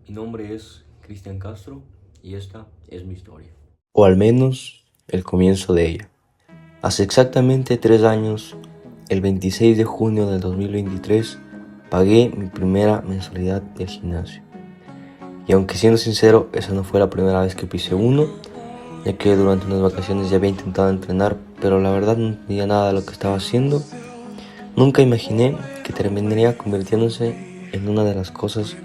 Mi nombre es Cristian Castro y esta es mi historia. O al menos el comienzo de ella. Hace exactamente 3 años, el 26 de junio del 2023, pagué mi primera mensualidad del gimnasio. Y aunque siendo sincero, esa no fue la primera vez que pisé uno, ya que durante unas vacaciones ya había intentado entrenar, pero la verdad no entendía nada de lo que estaba haciendo. Nunca imaginé que terminaría convirtiéndose en una de las cosas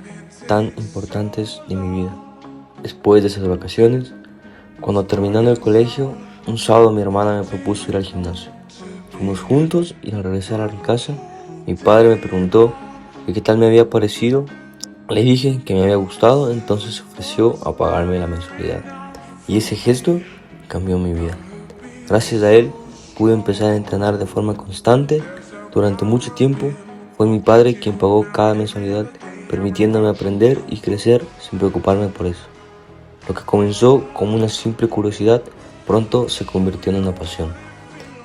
tan importantes de mi vida. Después de esas vacaciones, cuando terminando el colegio, un sábado mi hermana me propuso ir al gimnasio. Fuimos juntos y al regresar a mi casa, mi padre me preguntó que qué tal me había parecido. Le dije que me había gustado, entonces se ofreció a pagarme la mensualidad. Y ese gesto cambió mi vida. Gracias a él pude empezar a entrenar de forma constante. Durante mucho tiempo fue mi padre quien pagó cada mensualidad, permitiéndome aprender y crecer sin preocuparme por eso. Lo que comenzó como una simple curiosidad pronto se convirtió en una pasión.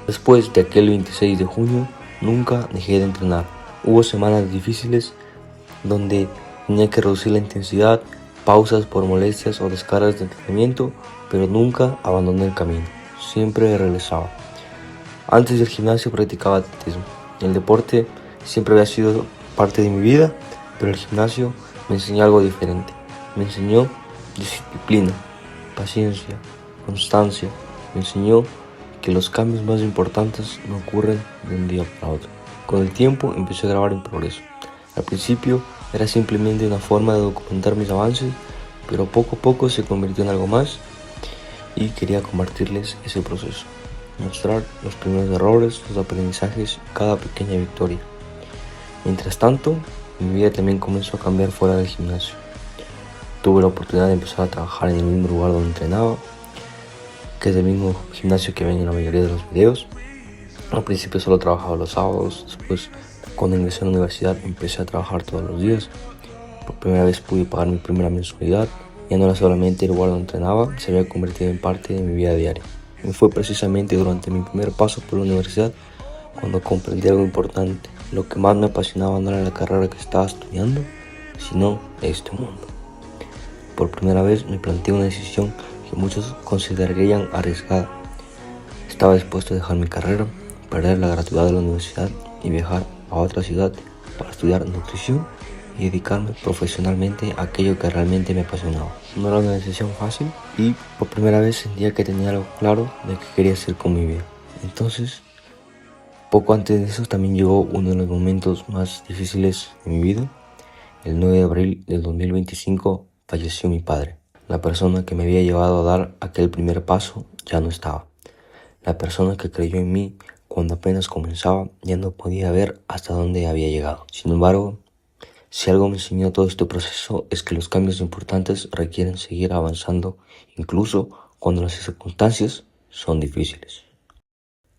Después de aquel 26 de junio nunca dejé de entrenar. Hubo semanas difíciles donde tenía que reducir la intensidad, pausas por molestias o descargas de entrenamiento, pero nunca abandoné el camino. Siempre regresaba. Antes del gimnasio practicaba atletismo. El deporte siempre había sido parte de mi vida, pero el gimnasio me enseñó algo diferente. Me enseñó disciplina, paciencia, constancia. Me enseñó que los cambios más importantes no ocurren de un día para otro. Con el tiempo empecé a grabar en progreso. Al principio era simplemente una forma de documentar mis avances, pero poco a poco se convirtió en algo más y quería compartirles ese proceso. Mostrar los primeros errores, los aprendizajes y cada pequeña victoria. Mientras tanto, mi vida también comenzó a cambiar fuera del gimnasio. Tuve la oportunidad de empezar a trabajar en el mismo lugar donde entrenaba, que es el mismo gimnasio que ven en la mayoría de los videos. Al principio solo trabajaba los sábados, después cuando ingresé a la universidad empecé a trabajar todos los días. Por primera vez pude pagar mi primera mensualidad. Ya no era solamente el lugar donde entrenaba, se había convertido en parte de mi vida diaria. Y fue precisamente durante mi primer paso por la universidad cuando comprendí algo importante. Lo que más me apasionaba no era la carrera que estaba estudiando, sino este mundo. Por primera vez me planteé una decisión que muchos considerarían arriesgada. Estaba dispuesto a dejar mi carrera, perder la gratuidad de la universidad y viajar a otra ciudad para estudiar nutrición y dedicarme profesionalmente a aquello que realmente me apasionaba. No era una decisión fácil y por primera vez sentía que tenía algo claro de qué quería hacer con mi vida. Entonces, poco antes de eso también llegó uno de los momentos más difíciles de mi vida. El 9 de abril del 2025 falleció mi padre. La persona que me había llevado a dar aquel primer paso ya no estaba. La persona que creyó en mí cuando apenas comenzaba ya no podía ver hasta dónde había llegado. Sin embargo, si algo me enseñó todo este proceso es que los cambios importantes requieren seguir avanzando, incluso cuando las circunstancias son difíciles.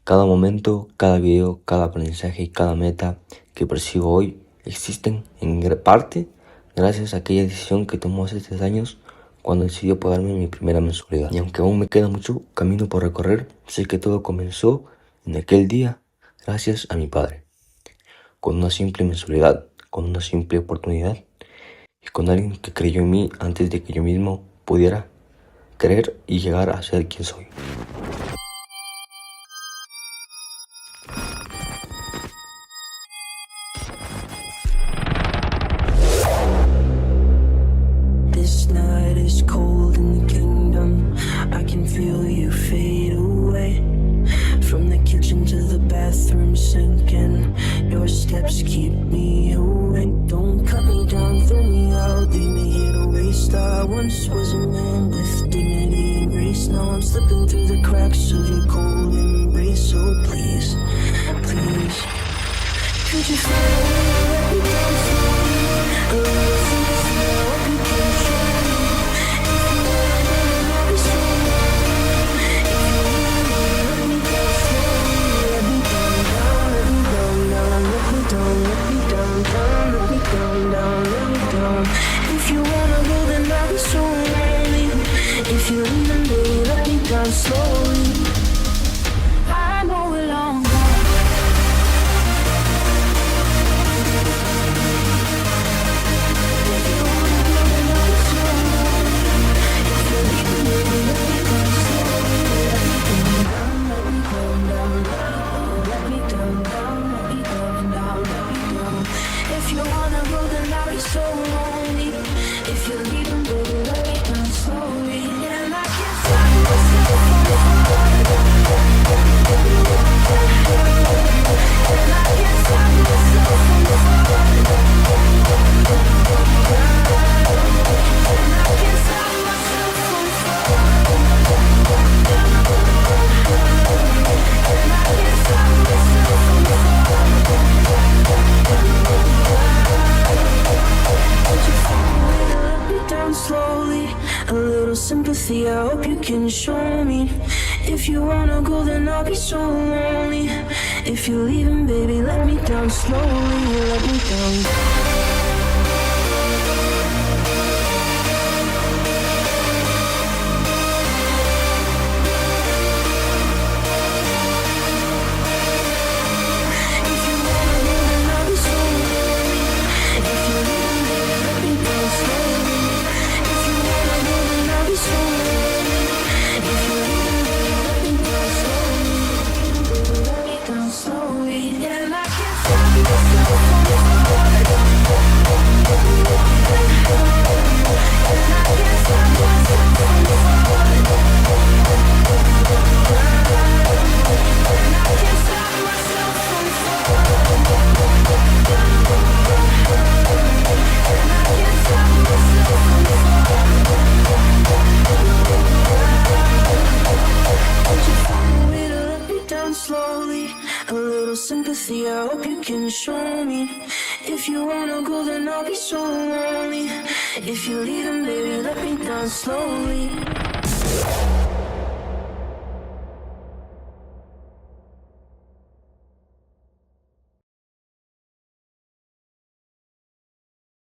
Cada momento, cada video, cada aprendizaje y cada meta que persigo hoy existen en parte gracias a aquella decisión que tomó hace 3 años cuando decidió pagarme mi primera mensualidad. Y aunque aún me queda mucho camino por recorrer, sé que todo comenzó en aquel día gracias a mi padre. Con una simple mensualidad, con una simple oportunidad y con alguien que creyó en mí antes de que yo mismo pudiera creer y llegar a ser quien soy. This night is cold in the kingdom. I can feel you fade away. From the kitchen to the bathroom sinking. Your steps keep me awake. Don't cut me down, throw me out, leave me here to waste. I once was a man with dignity and grace. Now I'm slipping through the cracks of your cold embrace. So please, please, could you let me down slowly? If you leave me, let me down slowly. I know we're long gone. If you wanna go, then I'll be slowly. A little sympathy, I hope you can show me. If you wanna go, then I'll be so lonely. If you're leaving, baby, let me down slowly. Let me down. Slowly, a little sympathy, I hope you can show me. If you wanna go, then I'll be so lonely. If you're leaving, baby, let me down slowly.